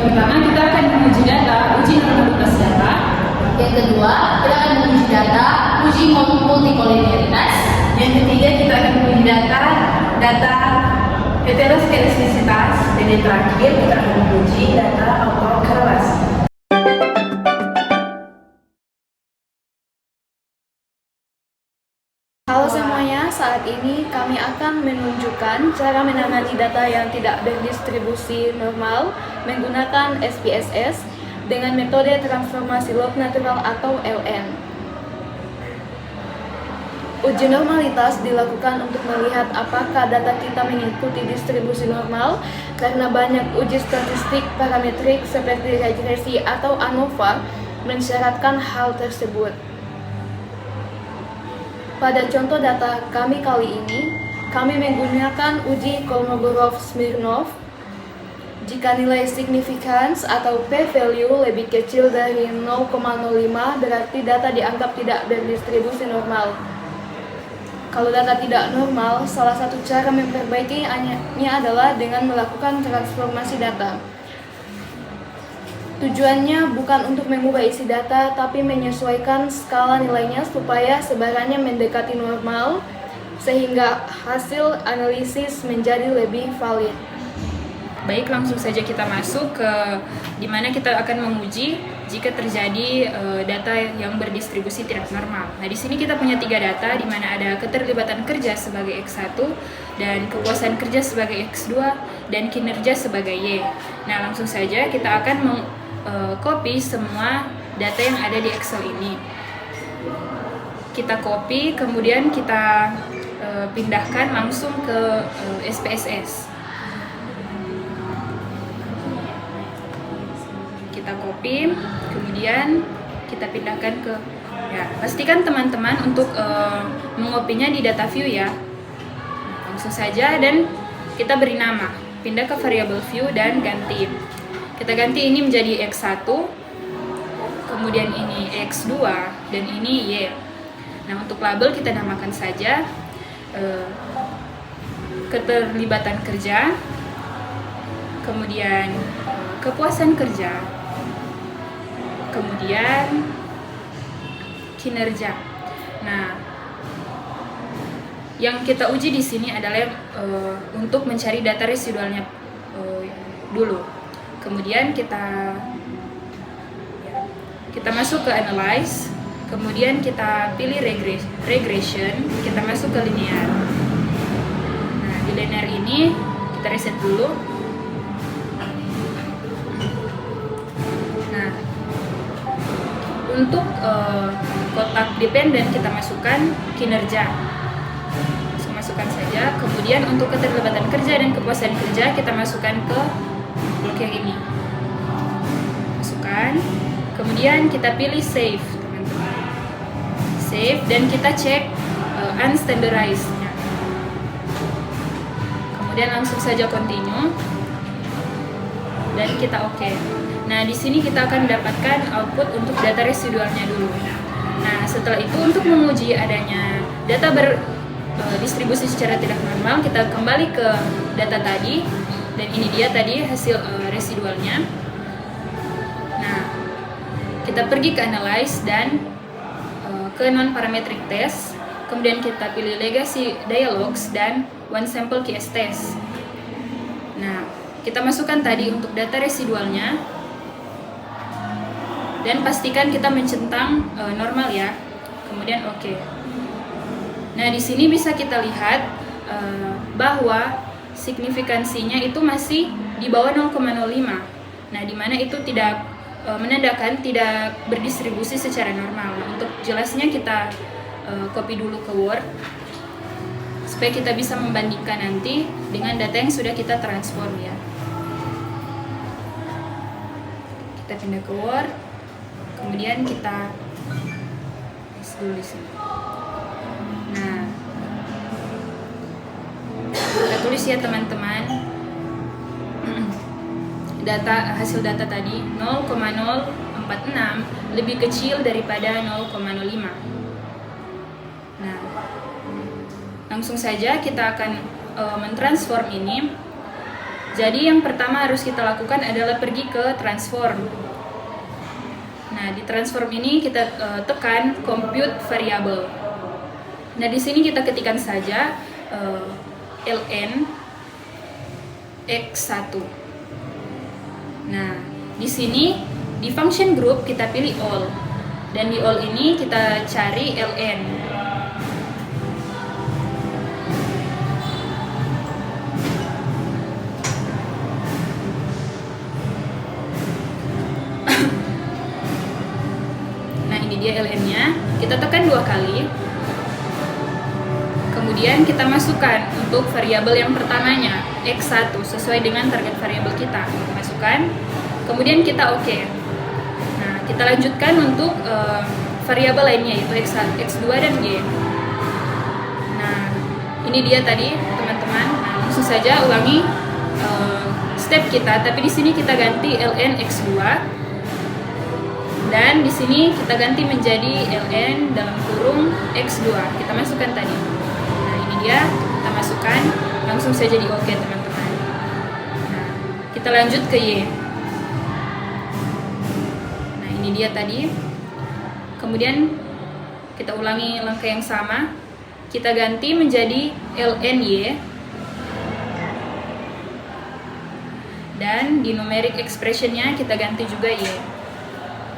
pertama kita akan menguji data, uji normalitas data. Yang kedua, kita akan menguji data, uji multikolinialitas. Yang ketiga, kita akan menguji data heteroskedastisitas. Dan yang terakhir, kita akan menguji data autokorelasi. Halo semuanya, saat ini kami akan menunjukkan cara menangani data yang tidak berdistribusi normal menggunakan SPSS dengan metode transformasi log natural atau LN. Uji normalitas dilakukan untuk melihat apakah data kita mengikuti distribusi normal karena banyak uji statistik parametrik seperti regresi atau ANOVA mensyaratkan hal tersebut. Pada contoh data kami kali ini, kami menggunakan uji Kolmogorov-Smirnov. Jika nilai significance atau p-value lebih kecil dari 0,05, berarti data dianggap tidak berdistribusi normal. Kalau data tidak normal, salah satu cara memperbaikinya adalah dengan melakukan transformasi data. Tujuannya bukan untuk mengubah isi data, tapi menyesuaikan skala nilainya supaya sebarannya mendekati normal, sehingga hasil analisis menjadi lebih valid. Baik, langsung saja kita masuk ke dimana kita akan menguji jika terjadi data yang berdistribusi tidak normal. Nah, di sini kita punya 3 data, di mana ada keterlibatan kerja sebagai X1, dan kepuasan kerja sebagai X2, dan kinerja sebagai Y. Nah, langsung saja kita akan copy semua data yang ada di Excel ini. Kita copy, kemudian kita pindahkan langsung ke SPSS. Kita copy, kemudian kita pindahkan ke, ya, pastikan teman-teman untuk mengopinya di data view ya. Langsung saja, dan kita beri nama, pindah ke variable view dan ganti. Kita ganti ini menjadi X1, kemudian ini X2, dan ini Y. Nah, untuk label kita namakan saja keterlibatan kerja, kemudian kepuasan kerja, kemudian kinerja. Nah, yang kita uji di sini adalah untuk mencari data residualnya dulu. Kemudian kita masuk ke analyze, kemudian kita pilih regression, kita masuk ke linear. Nah, di linear ini kita reset dulu. Nah, untuk kotak dependen kita masukkan kinerja. Masukkan saja. Kemudian untuk keterlibatan kerja dan kepuasan kerja kita masukkan ke blok yang ini. Masukkan. Kemudian kita pilih save, teman-teman. Save, dan kita cek unstandarized-nya. Kemudian langsung saja continue. Dan kita oke. Nah, di sini kita akan mendapatkan output untuk data residualnya dulu. Nah, setelah itu untuk menguji adanya data berdistribusi secara tidak normal, kita kembali ke data tadi. Dan ini dia tadi hasil residualnya. Nah, kita pergi ke analyze dan ke non-parametric test. Kemudian kita pilih legacy dialogs dan one sample case test. Nah, kita masukkan tadi untuk data residualnya. Dan pastikan kita mencentang normal ya. Kemudian oke. Nah, di sini bisa kita lihat bahwa signifikansinya itu masih di bawah 0,05. Nah, di mana itu tidak menandakan tidak berdistribusi secara normal. Nah, untuk jelasnya kita copy dulu ke Word supaya kita bisa membandingkan nanti dengan data yang sudah kita transform ya. Kita pindah ke Word, kemudian kita tulis dulu di sini. Nah, kita tulis ya teman-teman, hasil data tadi 0,046 lebih kecil daripada 0,05. Nah, langsung saja kita akan mentransform ini Jadi yang pertama harus kita lakukan adalah pergi ke transform. Nah, di transform ini kita tekan compute variable. Nah, di sini kita ketikkan saja ln x1. Nah, di sini di function group kita pilih all. Dan di all ini kita cari ln. Nah, ini dia ln-nya. Kita tekan 2 kali. Kemudian kita masukkan untuk variabel yang pertamanya x1 sesuai dengan target variabel kita. Masukkan. Kemudian kita oke. Nah, kita lanjutkan untuk variabel lainnya yaitu x1, x2 dan y. Nah, ini dia tadi teman-teman. Nah, langsung saja ulangi step kita, tapi di sini kita ganti ln x2 dan di sini kita ganti menjadi ln dalam kurung x2. Kita masukkan tadi. Nah, ini dia, kita masukkan, langsung saja di oke teman-teman. Nah, kita lanjut ke y. Nah, ini dia tadi. Kemudian kita ulangi langkah yang sama. Kita ganti menjadi ln y. Dan di numeric expression-nya kita ganti juga y.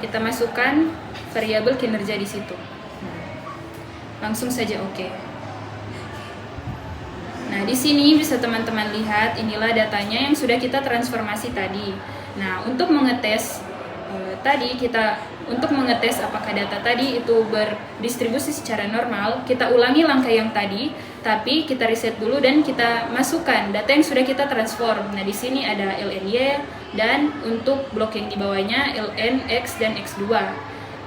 Kita masukkan variabel kinerja di situ. Langsung saja oke. Nah, di sini bisa teman-teman lihat inilah datanya yang sudah kita transformasi tadi. Nah, untuk mengetes untuk mengetes apakah data tadi itu berdistribusi secara normal, kita ulangi langkah yang tadi, tapi kita reset dulu dan kita masukkan data yang sudah kita transform. Nah, di sini ada ln y dan untuk blok yang di bawahnya ln x dan x2.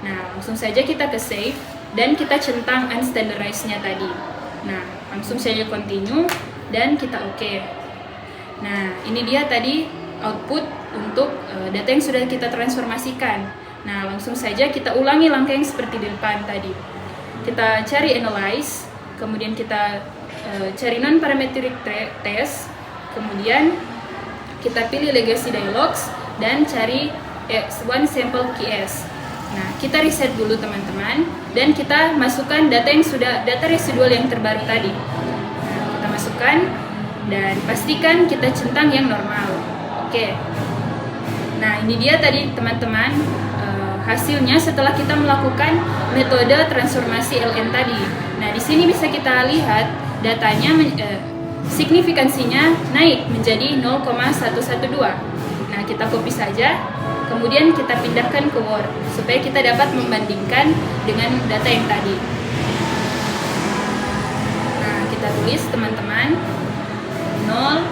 Nah, langsung saja kita ke save dan kita centang unstandarized-nya tadi. Nah, langsung saja continue dan kita oke. Nah, ini dia tadi output untuk data yang sudah kita transformasikan. Nah, langsung saja kita ulangi langkah yang seperti di depan tadi. Kita cari analyze, kemudian kita cari non-parametric test, kemudian kita pilih legacy dialogs dan cari one sample KS. Nah, kita reset dulu teman-teman dan kita masukkan data residual yang terbaru tadi. Nah, kita masukkan dan pastikan kita centang yang normal. Oke. Nah, ini dia tadi teman-teman hasilnya setelah kita melakukan metode transformasi ln tadi. Nah, di sini bisa kita lihat datanya signifikansinya naik menjadi 0,112. Nah, kita copy saja, kemudian kita pindahkan ke Word supaya kita dapat membandingkan dengan data yang tadi. Nah, kita tulis teman-teman 0.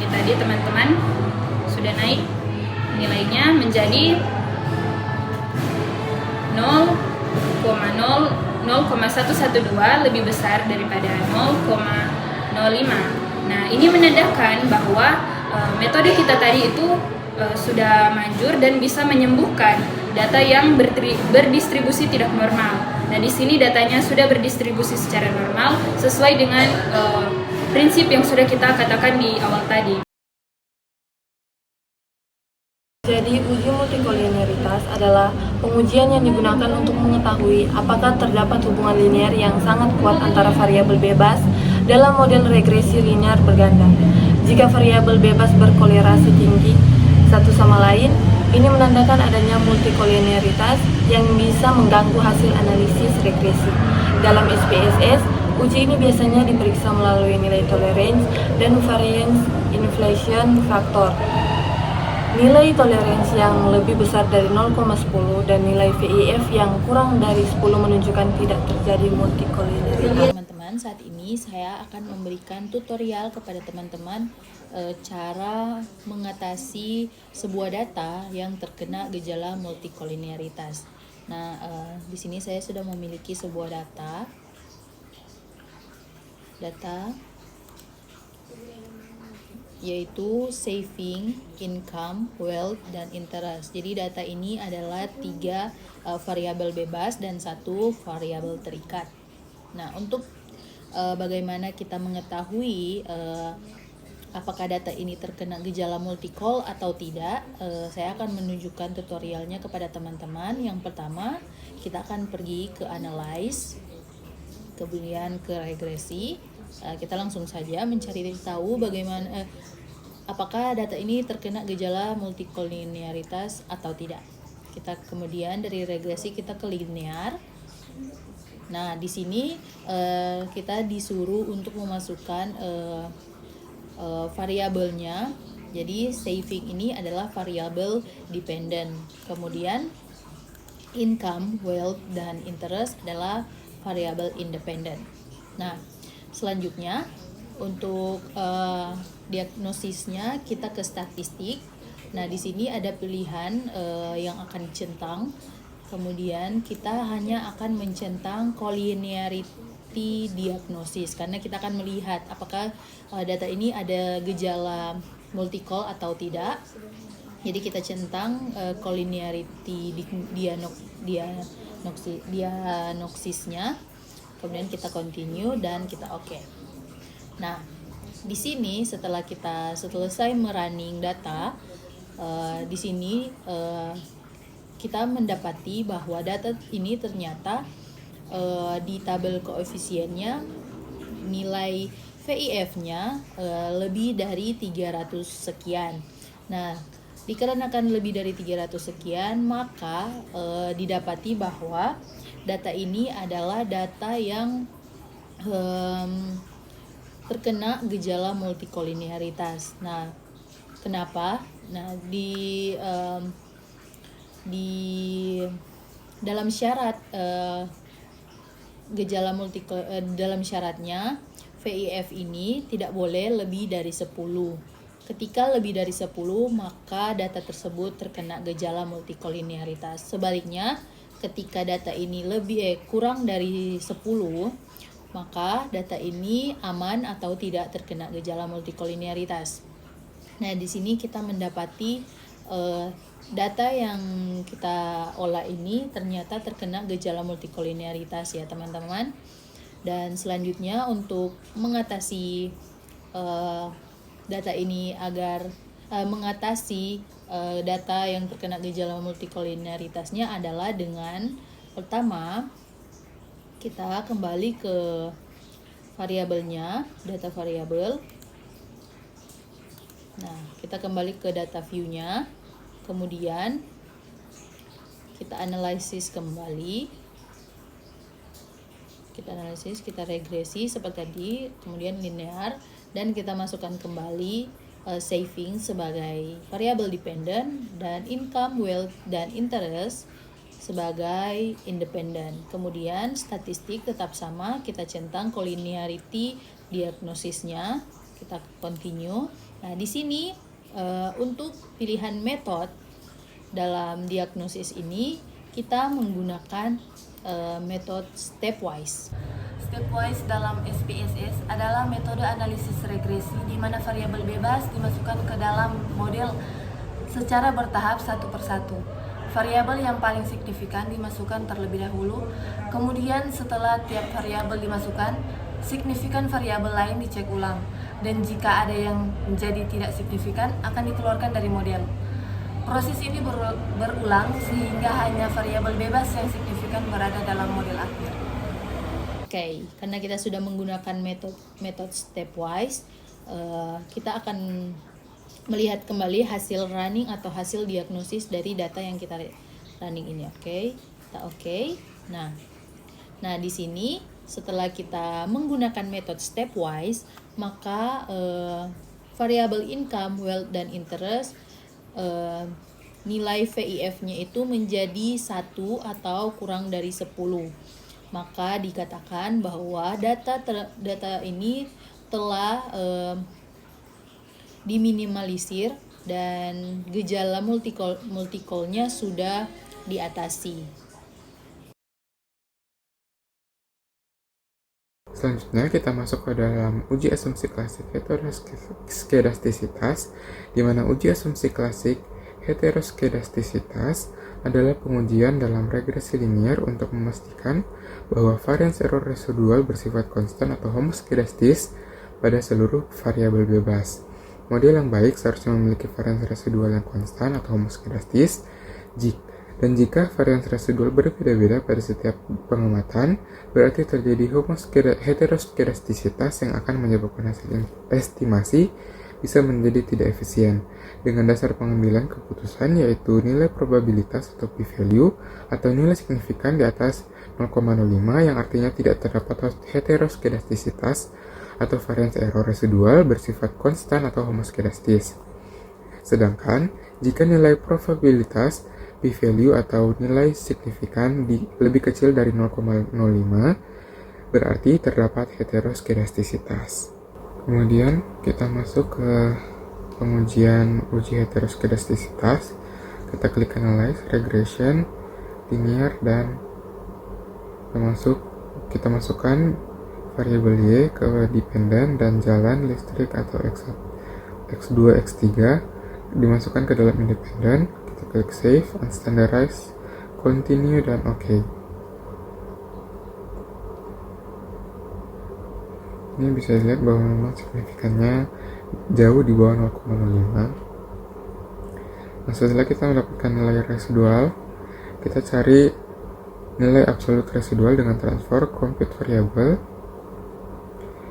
Ini tadi teman-teman sudah naik nilainya menjadi 0,112 lebih besar daripada 0,05. Nah, ini menandakan bahwa metode kita tadi itu sudah manjur dan bisa menyembuhkan data yang berdistribusi tidak normal. Nah, di sini datanya sudah berdistribusi secara normal sesuai dengan prinsip yang sudah kita katakan di awal tadi. Jadi, uji multikolinearitas adalah pengujian yang digunakan untuk mengetahui apakah terdapat hubungan linear yang sangat kuat antara variabel bebas dalam model regresi linear berganda. Jika variabel bebas berkolerasi tinggi satu sama lain, ini menandakan adanya multikolinearitas yang bisa mengganggu hasil analisis regresi. Dalam SPSS, uji ini biasanya diperiksa melalui nilai tolerance dan variance inflation factor. Nilai toleransi yang lebih besar dari 0,10 dan nilai VIF yang kurang dari 10 menunjukkan tidak terjadi multikolinearitas. Teman-teman, saat ini saya akan memberikan tutorial kepada teman-teman cara mengatasi sebuah data yang terkena gejala multikolinearitas. Nah, di sini saya sudah memiliki sebuah data yaitu saving, income, wealth, dan interest. Jadi data ini adalah 3 variabel bebas dan 1 variabel terikat. Nah, untuk bagaimana kita mengetahui apakah data ini terkena gejala multicol atau tidak. Saya akan menunjukkan tutorialnya kepada teman-teman. Yang pertama, kita akan pergi ke analyze, kemudian ke regresi. Kita langsung saja mencari tahu bagaimana apakah data ini terkena gejala multikolinearitas atau tidak. Kita kemudian dari regresi kita ke linear. Nah, di sini kita disuruh untuk memasukkan variabelnya. Jadi saving ini adalah variabel dependent. Kemudian income, wealth, dan interest adalah variabel independent. Nah, selanjutnya untuk diagnosisnya kita ke statistik. Nah, di sini ada pilihan yang akan dicentang. Kemudian kita hanya akan mencentang collinearity diagnosis karena kita akan melihat apakah data ini ada gejala multicol atau tidak. Jadi kita centang collinearity diagnosisnya. Kemudian kita continue dan kita oke. Nah, di sini setelah kita selesai merunning data, di sini kita mendapati bahwa data ini ternyata di tabel koefisiennya nilai VIF-nya lebih dari 300 sekian. Nah, dikarenakan lebih dari 300 sekian, maka didapati bahwa data ini adalah data yang terkena gejala multikolinearitas. Nah, kenapa? Nah, di dalam syarat gejala dalam syaratnya VIF ini tidak boleh lebih dari 10. Ketika lebih dari 10, maka data tersebut terkena gejala multikolinearitas. Sebaliknya, ketika data ini kurang dari 10, maka data ini aman atau tidak terkena gejala multikolinearitas. Nah, di sini kita mendapati data yang kita olah ini ternyata terkena gejala multikolinearitas ya teman-teman. Dan selanjutnya untuk mengatasi data ini agar mengatasi data yang terkena gejala multikolinearitasnya adalah dengan pertama kita kembali ke variabelnya, data variabel. Nah, kita kembali ke data view-nya. Kemudian kita analisis kembali. Kita regresi seperti tadi, kemudian linear, dan kita masukkan kembali saving sebagai variabel dependent dan income, wealth, dan interest sebagai independent. Kemudian statistik tetap sama, kita centang collinearity diagnosisnya, kita continue. Nah, di sini untuk pilihan metode dalam diagnosis ini kita menggunakan metode stepwise. Stepwise dalam SPSS adalah metode analisis regresi di mana variabel bebas dimasukkan ke dalam model secara bertahap satu persatu. Variabel yang paling signifikan dimasukkan terlebih dahulu, kemudian setelah tiap variabel dimasukkan, signifikan variabel lain dicek ulang, dan jika ada yang menjadi tidak signifikan akan dikeluarkan dari model. Proses ini berulang sehingga hanya variabel bebas yang signifikan berada dalam model akhir. Oke, karena kita sudah menggunakan metode stepwise, kita akan melihat kembali hasil running atau hasil diagnosis dari data yang kita running ini. Oke, kita oke. Nah, di sini setelah kita menggunakan metode stepwise, maka variabel income, wealth, dan interest nilai VIF-nya itu menjadi 1 atau kurang dari 10. Maka dikatakan bahwa data ini telah diminimalisir dan gejala multicolnya sudah diatasi. Selanjutnya kita masuk ke dalam uji asumsi klasik heteroskedastisitas, di mana uji asumsi klasik heteroskedastisitas adalah pengujian dalam regresi linier untuk memastikan bahwa variance error residual bersifat konstan atau homoskedastis pada seluruh variabel bebas. Model yang baik seharusnya memiliki variance residual yang konstan atau homoskedastis, dan jika variance residual berbeda-beda pada setiap pengamatan, berarti terjadi heteroskedastisitas yang akan menyebabkan hasil estimasi bisa menjadi tidak efisien. Dengan dasar pengambilan keputusan yaitu nilai probabilitas atau p-value atau nilai signifikan di atas 0,05 yang artinya tidak terdapat heteroskedastisitas atau variance error residual bersifat konstan atau homoskedastis. Sedangkan jika nilai probabilitas p-value atau nilai signifikan lebih kecil dari 0,05 berarti terdapat heteroskedastisitas. Kemudian kita masuk ke pengujian uji heteroskedastisitas. Kita klik analyze, regression, linear, dan kita masukkan variabel Y ke dependent dan jalan listrik atau X2, X3 dimasukkan ke dalam independent. Kita klik save, unstandardized, continue, dan OK. Ini bisa dilihat bahwa memang signifikannya jauh di bawah 0,05. Nah, setelah kita mendapatkan nilai residual, kita cari nilai absolute residual dengan transfer compute variable.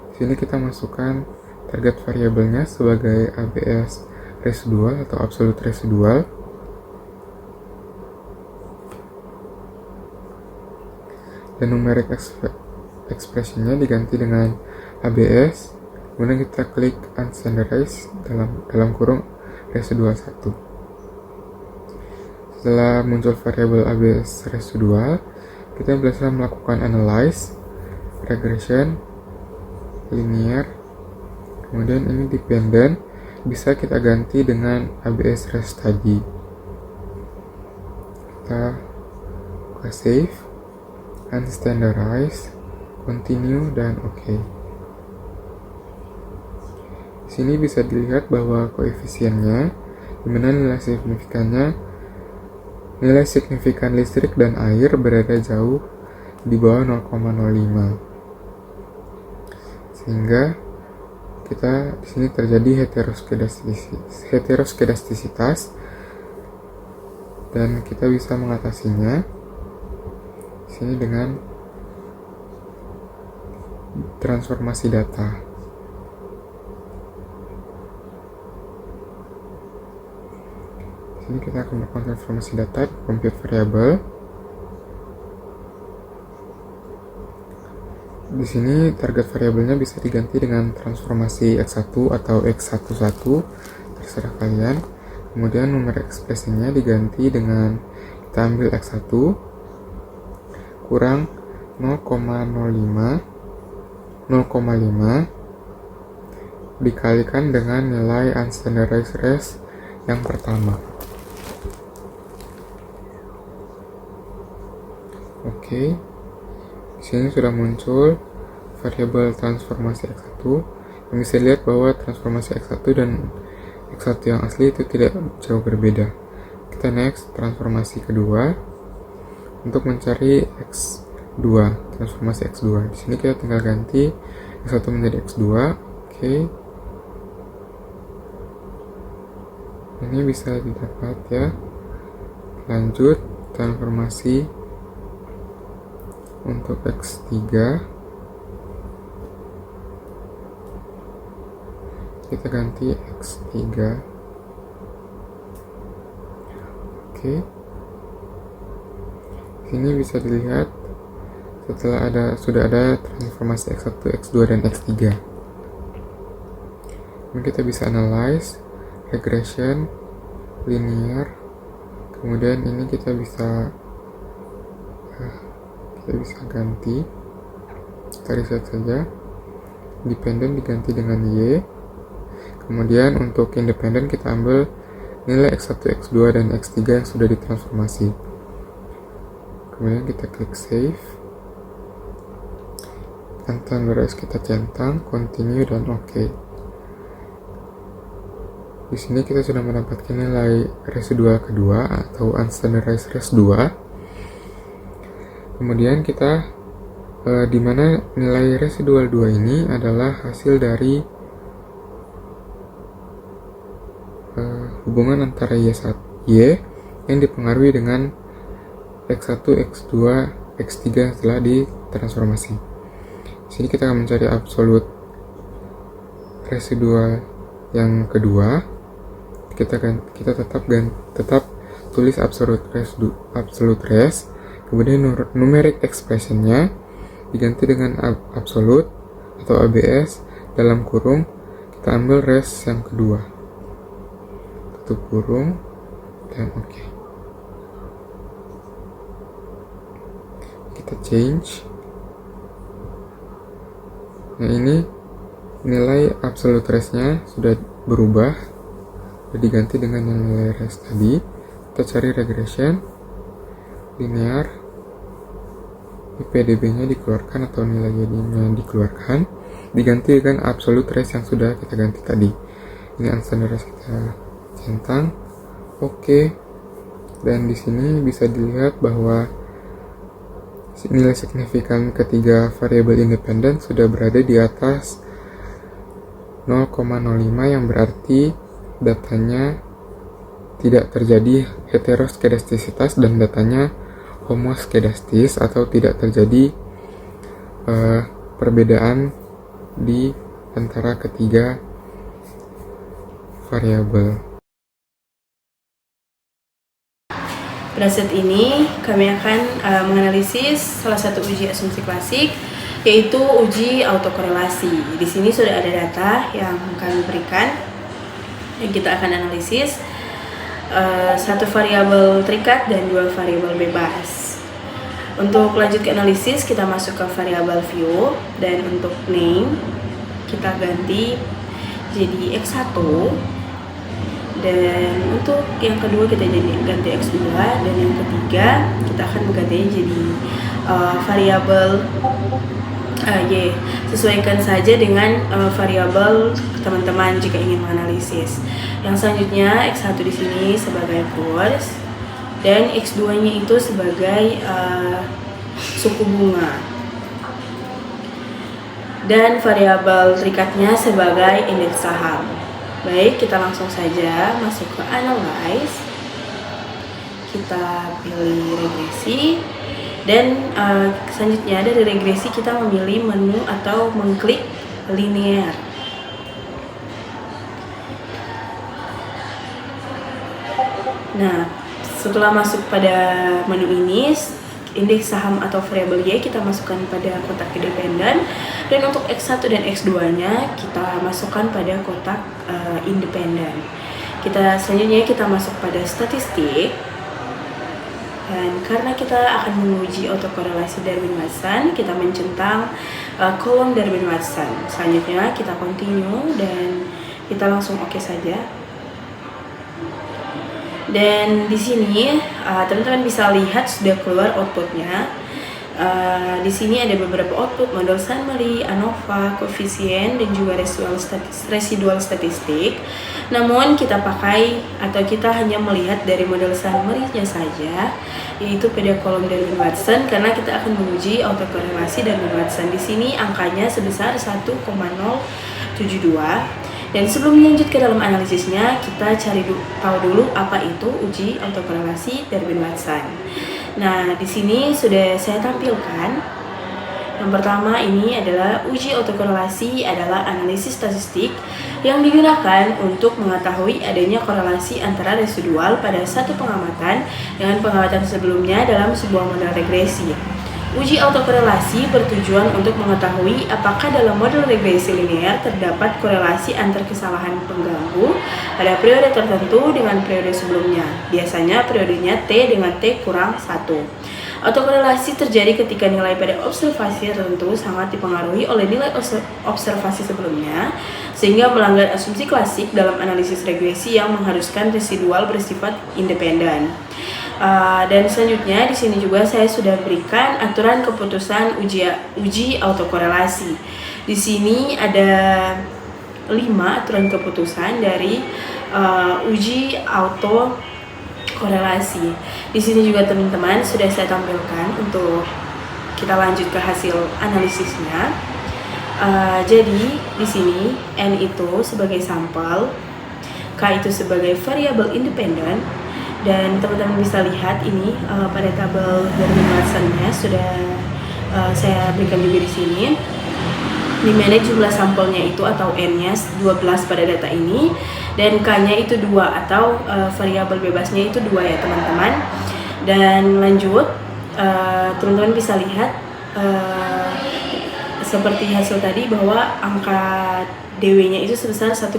Di sini kita masukkan target variabelnya sebagai ABS residual atau absolute residual. Dan numeric expressionnya diganti dengan ABS, kemudian kita klik unstandardized dalam kurung residual 1. Setelah muncul variabel ABS residual, kita bisa melakukan analyze, regression, linear, kemudian ini dependent bisa kita ganti dengan ABS res tadi. Kita buka save, unstandardized, continue, dan OK. Di sini bisa dilihat bahwa koefisiennya, di mana nilai signifikan listrik dan air berada jauh di bawah 0,05. Sehingga kita di sini terjadi heteroskedastisitas dan kita bisa mengatasinya di sini dengan transformasi data. Di sini kita akan melakukan transformasi data di compute variable. Di sini target variabelnya bisa diganti dengan transformasi X1 atau X11, terserah kalian. Kemudian nomor ekspresinya diganti dengan kita ambil X1 kurang 0,5 dikalikan dengan nilai unstandardized res yang pertama. Oke, di sini sudah muncul variabel transformasi X1 yang bisa dilihat bahwa transformasi X1 dan X1 yang asli itu tidak jauh berbeda. Kita next transformasi kedua untuk mencari X2, transformasi X2. Di sini kita tinggal ganti X1 menjadi X2. Oke. Ini bisa didapat ya. Lanjut transformasi untuk X3. Kita ganti X3. Oke. Sini bisa dilihat sudah ada transformasi X1, X2, dan X3. Kemudian kita bisa analyze, regression, linear. Kemudian ini kita bisa ganti, kita reset saja, dependent diganti dengan Y. Kemudian untuk independent kita ambil nilai X1, X2, dan X3 yang sudah ditransformasi. Kemudian kita klik save, tantan beres kita centang, continue, dan OK. Di sini kita sudah mendapatkan nilai residual kedua atau unstandardized residual. Kemudian kita di mana nilai residual 2 ini adalah hasil dari hubungan antara Y1, Y yang dipengaruhi dengan X1, X2, X3 setelah ditransformasi. Di sini kita akan mencari absolute residual yang kedua. Kita tetap tulis absolute res, kemudian numeric expressionnya diganti dengan absolute atau ABS dalam kurung, kita ambil res yang kedua, tutup kurung, dan oke. Kita change. Nah, ini nilai absolute resnya sudah berubah, sudah diganti dengan nilai res tadi. Kita cari regression linear, IPDB-nya dikeluarkan atau nilai Y-nya dikeluarkan, diganti dengan absolute res yang sudah kita ganti tadi. Ini unstandardized kita centang, oke. Dan di sini bisa dilihat bahwa nilai signifikan ketiga variabel independen sudah berada di atas 0,05, yang berarti datanya tidak terjadi heteroskedastisitas dan datanya homoskedastis atau tidak terjadi perbedaan di antara ketiga variabel. Pada saat ini kami akan menganalisis salah satu uji asumsi klasik, yaitu uji autokorelasi. Di sini sudah ada data yang kami berikan yang kita akan analisis, satu variabel terikat dan dua variabel bebas. Untuk lanjut ke analisis, kita masuk ke variabel view, dan untuk name kita ganti jadi X1, dan untuk yang kedua kita ganti X2, dan yang ketiga kita akan menggantinya jadi variabel Y. Sesuaikan saja dengan variabel teman-teman jika ingin menganalisis. Yang selanjutnya X1 di sini sebagai force dan X2-nya itu sebagai suku bunga. Dan variabel terikatnya sebagai indeks saham. Baik, kita langsung saja masuk ke analyze. Kita pilih regresi. Dan selanjutnya dari regresi kita memilih menu atau mengklik linear. Nah, setelah masuk pada menu ini, indeks saham atau variabel Y kita masukkan pada kotak independen, dan untuk X1 dan X2-nya kita masukkan pada kotak independen. Selanjutnya kita masuk pada statistik. Dan karena kita akan menguji autokorelasi Darwin-Watson, kita mencentang kolom Darwin-Watson. Selanjutnya kita continue dan kita langsung oke saja. Dan di sini teman-teman bisa lihat sudah keluar outputnya. Di sini ada beberapa output, model summary, ANOVA, koefisien, dan juga residual statistik. Namun kita pakai atau kita hanya melihat dari model summary-nya saja, yaitu pada kolom Darwin-Watson, karena kita akan menguji autokorelasi Darwin-Watson. Di sini angkanya sebesar 1,072. Dan sebelum lanjut ke dalam analisisnya, kita tahu dulu apa itu uji autokorelasi Darwin-Watson. Nah, di sini sudah saya tampilkan. Yang pertama ini adalah uji autokorelasi adalah analisis statistik yang digunakan untuk mengetahui adanya korelasi antara residual pada satu pengamatan dengan pengamatan sebelumnya dalam sebuah model regresi. Uji autokorelasi bertujuan untuk mengetahui apakah dalam model regresi linear terdapat korelasi antar kesalahan pengganggu pada periode tertentu dengan periode sebelumnya. Biasanya periodenya T dengan T kurang 1. Autokorelasi terjadi ketika nilai pada observasi tertentu sangat dipengaruhi oleh nilai observasi sebelumnya, sehingga melanggar asumsi klasik dalam analisis regresi yang mengharuskan residual bersifat independen. Dan selanjutnya di sini juga saya sudah berikan aturan keputusan uji autokorelasi. Di sini ada 5 aturan keputusan dari uji auto korelasi. Di sini juga teman-teman sudah saya tampilkan untuk kita lanjut ke hasil analisisnya. Jadi di sini N itu sebagai sampel, K itu sebagai variabel independen, dan teman-teman bisa lihat ini pada tabel Darwin-Watsonnya sudah saya berikan juga di sini. Di mana jumlah sampelnya itu atau N-nya 12 pada data ini, dan K-nya itu 2 atau variabel bebasnya itu 2 ya teman-teman. Dan lanjut, teman-teman bisa lihat seperti hasil tadi bahwa angka DW-nya itu sebesar 1,072,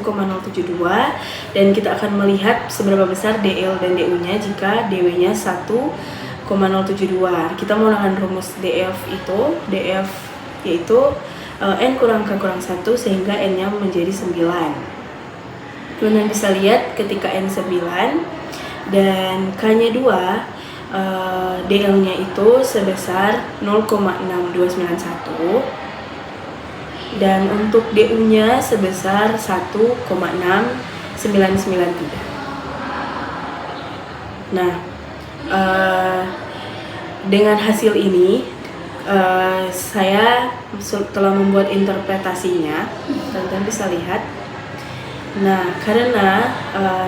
dan kita akan melihat seberapa besar DL dan DU-nya jika DW-nya 1,072. Kita menggunakan rumus DF yaitu N kurang K kurang 1 sehingga N-nya menjadi 9. Teman-teman bisa lihat ketika N 9 dan K-nya 2, DL-nya itu sebesar 0,6291, dan untuk DU-nya sebesar 1,6993. Nah, dengan hasil ini saya telah membuat interpretasinya, teman-teman bisa lihat. Nah, karena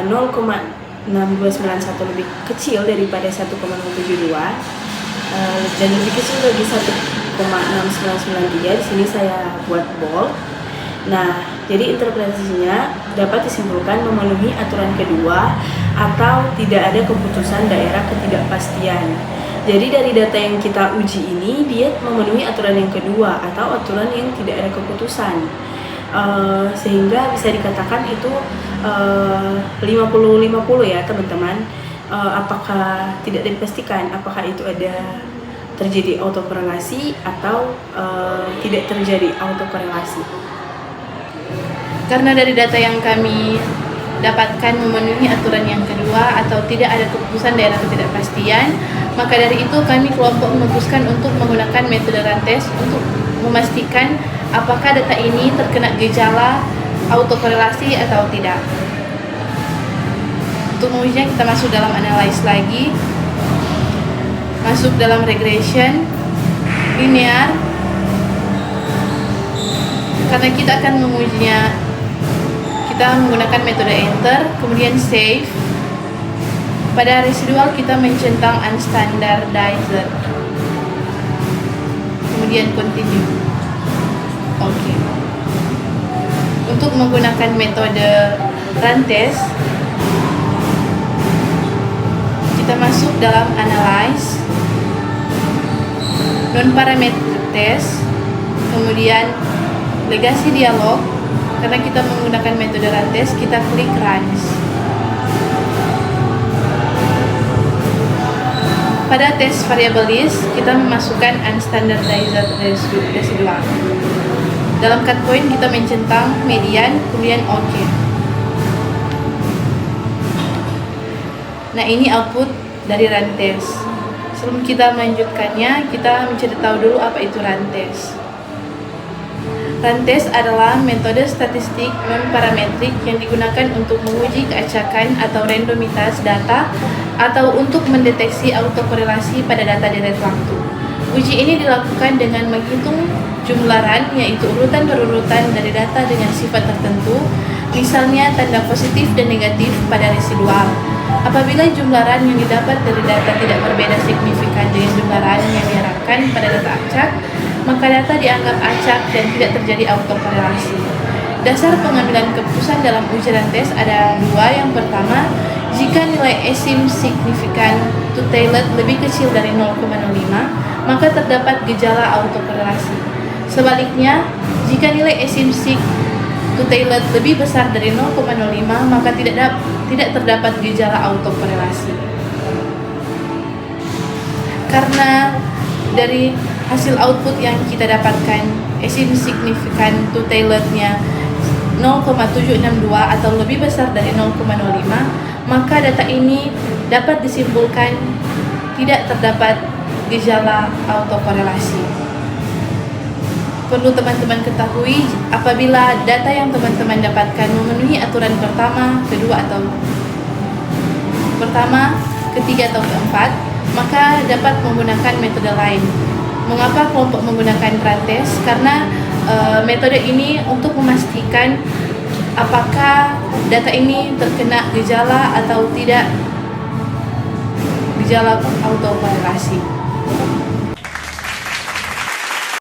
0,6291 lebih kecil daripada 1,072 dan lebih kecil dari 1,6993, di sini saya buat bold. Nah, jadi interpretasinya dapat disimpulkan memenuhi aturan kedua atau tidak ada keputusan daerah ketidakpastian. Jadi dari data yang kita uji ini, dia memenuhi aturan yang kedua atau aturan yang tidak ada keputusan, sehingga bisa dikatakan itu 50-50 ya teman-teman. Apakah tidak dipastikan apakah itu ada terjadi autokorelasi atau tidak terjadi autokorelasi. Karena dari data yang kami dapatkan memenuhi aturan yang kedua atau tidak ada keputusan daerah ketidakpastian, maka dari itu kami kelompok memutuskan untuk menggunakan metode rantes untuk memastikan apakah data ini terkena gejala autokorelasi atau tidak. Untuk mengujinya kita masuk dalam analyze lagi, masuk dalam regression linear. Karena kita akan mengujinya, kita menggunakan metode enter, kemudian save. Pada residual kita mencentang unstandardized, kemudian continue. Oke. Untuk menggunakan metode rantes, kita masuk dalam analyze, non-parametric test, kemudian legasi dialog. Karena kita menggunakan metode rantes, kita klik runs. Pada tes variable list, kita memasukkan unstandardized residual. Dalam cut point kita mencentang median, kemudian OK. Nah, ini output dari rantes. Sebelum kita melanjutkannya, kita mencari tahu dulu apa itu rantes. Rantes adalah metode statistik non-parametrik yang digunakan untuk menguji keacakan atau randomitas data atau untuk mendeteksi autokorelasi pada data deret waktu. Uji ini dilakukan dengan menghitung jumlah run, yaitu urutan berurutan dari data dengan sifat tertentu, misalnya tanda positif dan negatif pada residual. Apabila jumlah run yang didapat dari data tidak berbeda signifikan dengan jumlah run yang diharapkan pada data acak, maka data dianggap acak dan tidak terjadi autokorelasi. Dasar pengambilan keputusan dalam uji rantes ada dua. Yang pertama, jika nilai asim signifikan to tailored lebih kecil dari 0,05, maka terdapat gejala autokorelasi. Sebaliknya, jika nilai asim sig to tailored lebih besar dari 0,05, maka tidak terdapat gejala autokorelasi. Karena dari hasil output yang kita dapatkan, asim signifikan to tailored-nya 0,762 atau lebih besar dari 0,05, maka data ini dapat disimpulkan tidak terdapat gejala autokorelasi. perlu teman-teman ketahui apabila data yang teman-teman dapatkan memenuhi aturan pertama, kedua atau ketiga atau keempat, maka dapat menggunakan metode lain. Mengapa kelompok menggunakan blood test? Karena metode ini untuk memastikan apakah data ini terkena gejala atau tidak, gejala autokorelasi.